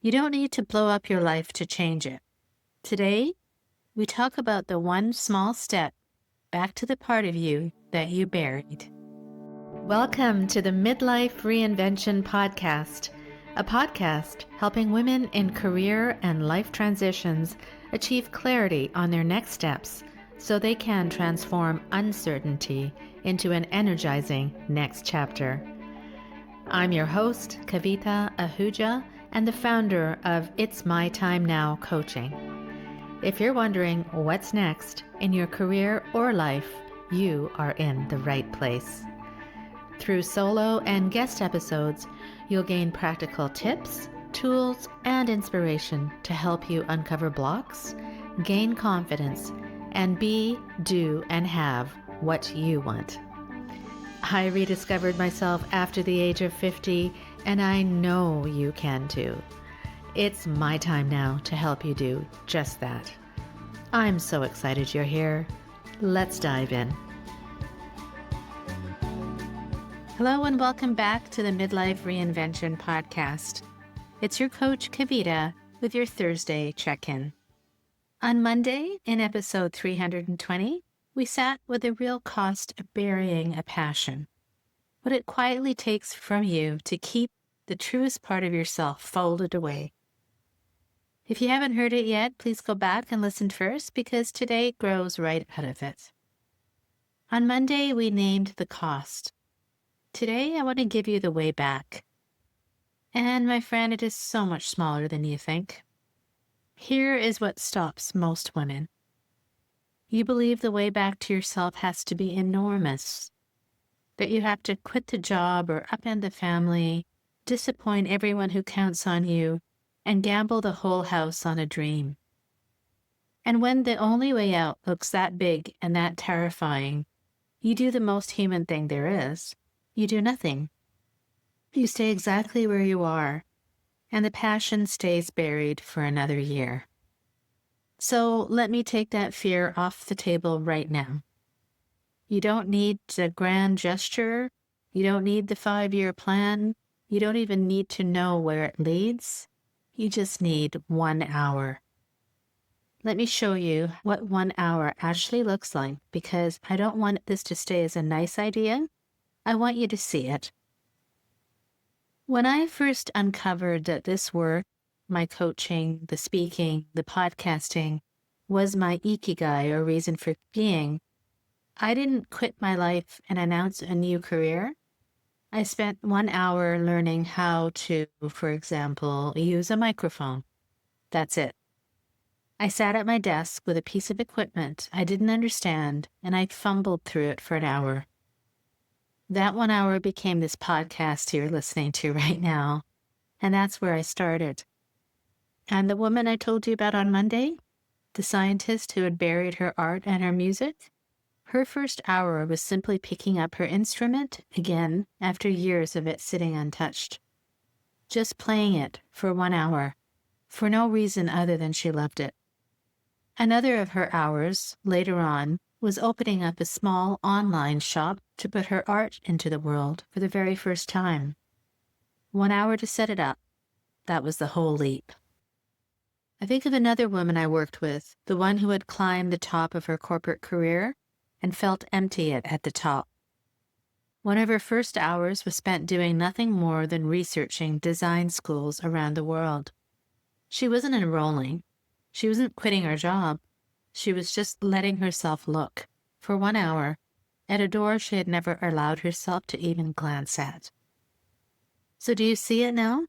You don't need to blow up your life to change it. Today, we talk about the one small step back to the part of you that you buried. Welcome to the Midlife Reinvention Podcast, a podcast helping women in career and life transitions achieve clarity on their next steps so they can transform uncertainty into an energizing next chapter. I'm your host, Kavita Ahuja, and the founder of It's My Time Now Coaching. If you're wondering what's next in your career or life, you are in the right place. Through solo and guest episodes, you'll gain practical tips, tools, and inspiration to help you uncover blocks, gain confidence, and be, do, and have what you want. I rediscovered myself after the age of 50, and I know you can too. It's my time now to help you do just that. I'm so excited you're here. Let's dive in. Hello and welcome back to the Midlife Reinvention Podcast. It's your coach, Kavita, with your Thursday check-in. On Monday, in episode 320, we sat with the real cost of burying a passion, what it quietly takes from you to keep the truest part of yourself folded away. If you haven't heard it yet, please go back and listen first because today grows right out of it. On Monday, we named the cost. Today, I want to give you the way back. And my friend, it is so much smaller than you think. Here is what stops most women. You believe the way back to yourself has to be enormous, that you have to quit the job or upend the family, disappoint everyone who counts on you, and gamble the whole house on a dream. And when the only way out looks that big and that terrifying, you do the most human thing there is. You do nothing. You stay exactly where you are, and the passion stays buried for another year. So let me take that fear off the table right now. You don't need the grand gesture. You don't need the 5-year plan. You don't even need to know where it leads. You just need 1 hour. Let me show you what 1 hour actually looks like because I don't want this to stay as a nice idea. I want you to see it. When I first uncovered that this work, my coaching, the speaking, the podcasting, was my ikigai or reason for being, I didn't quit my life and announce a new career. I spent 1 hour learning how to, for example, use a microphone. That's it. I sat at my desk with a piece of equipment I didn't understand, and I fumbled through it for an hour. That 1 hour became this podcast you're listening to right now, and that's where I started. And the woman I told you about on Monday, the scientist who had buried her art and her music, her first hour was simply picking up her instrument again after years of it sitting untouched. Just playing it for 1 hour, for no reason other than she loved it. Another of her hours, later on, was opening up a small online shop to put her art into the world for the very first time. 1 hour to set it up. That was the whole leap. I think of another woman I worked with, the one who had climbed the top of her corporate career and felt empty at the top. One of her first hours was spent doing nothing more than researching design schools around the world. She wasn't enrolling. She wasn't quitting her job. She was just letting herself look, for 1 hour, at a door she had never allowed herself to even glance at. So do you see it now?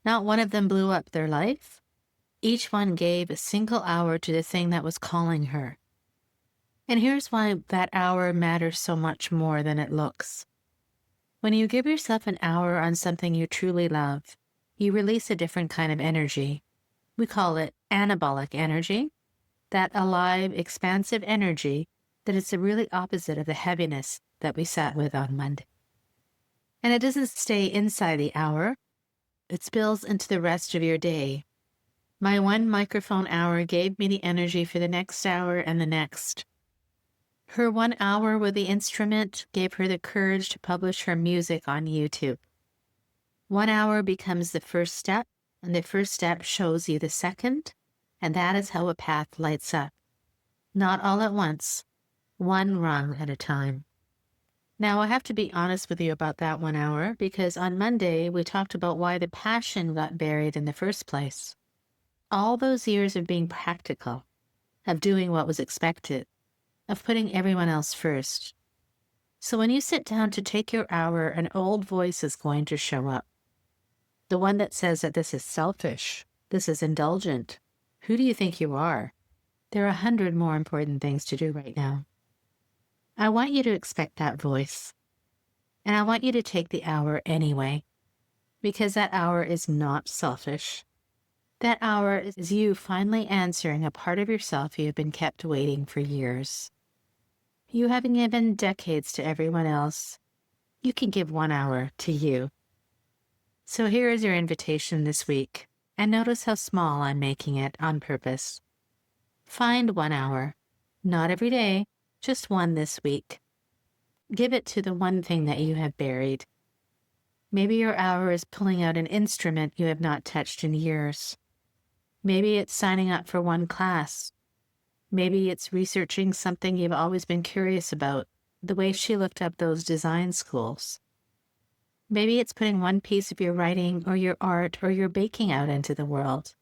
Not one of them blew up their life. Each one gave a single hour to the thing that was calling her. And here's why that hour matters so much more than it looks. When you give yourself an hour on something you truly love, you release a different kind of energy. We call it anabolic energy. That alive, expansive energy that is the really opposite of the heaviness that we sat with on Monday. And it doesn't stay inside the hour. It spills into the rest of your day. My 1 microphone hour gave me the energy for the next hour and the next. Her 1 hour with the instrument gave her the courage to publish her music on YouTube. 1 hour becomes the first step And the first step shows you the second, and that is how a path lights up. Not all at once, one rung at a time. Now, I have to be honest with you about that 1 hour because on Monday we talked about why the passion got buried in the first place. All those years of being practical, of doing what was expected, of putting everyone else first. So when you sit down to take your hour, an old voice is going to show up. The one that says that this is selfish, this is indulgent. Who do you think you are? There are 100 more important things to do right now. I want you to expect that voice. And I want you to take the hour anyway, because that hour is not selfish. That hour is you finally answering a part of yourself you have been kept waiting for years. You haven't given decades to everyone else. You can give 1 hour to you. So here is your invitation this week, and notice how small I'm making it on purpose. Find 1 hour, not every day, just one this week. Give it to the one thing that you have buried. Maybe your hour is pulling out an instrument you have not touched in years. Maybe it's signing up for one class. Maybe it's researching something you've always been curious about, the way she looked up those design schools. Maybe it's putting one piece of your writing or your art or your baking out into the world.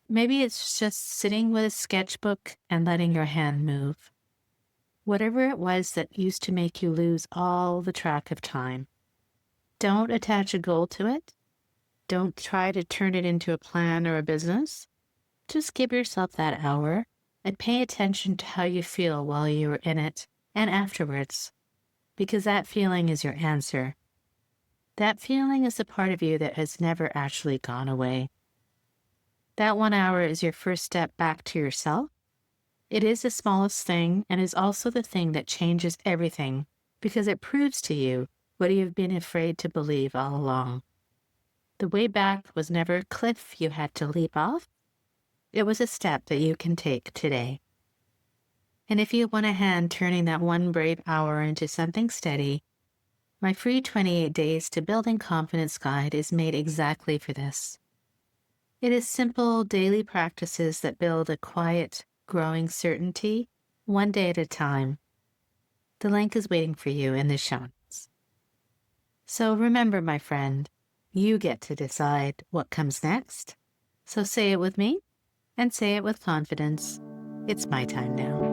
Maybe it's just sitting with a sketchbook and letting your hand move. Whatever it was that used to make you lose all the track of time. Don't attach a goal to it. Don't try to turn it into a plan or a business. Just give yourself that hour and pay attention to how you feel while you are in it and afterwards, because that feeling is your answer. That feeling is the part of you that has never actually gone away. That 1 hour is your first step back to yourself. It is the smallest thing and is also the thing that changes everything because it proves to you what you've been afraid to believe all along. The way back was never a cliff you had to leap off. It was a step that you can take today. And if you want a hand turning that one brave hour into something steady, my free 28 Days to Building Confidence guide is made exactly for this. It is simple daily practices that build a quiet, growing certainty, one day at a time. The link is waiting for you in the show notes. So remember, my friend, you get to decide what comes next. So say it with me and say it with confidence. It's my time now.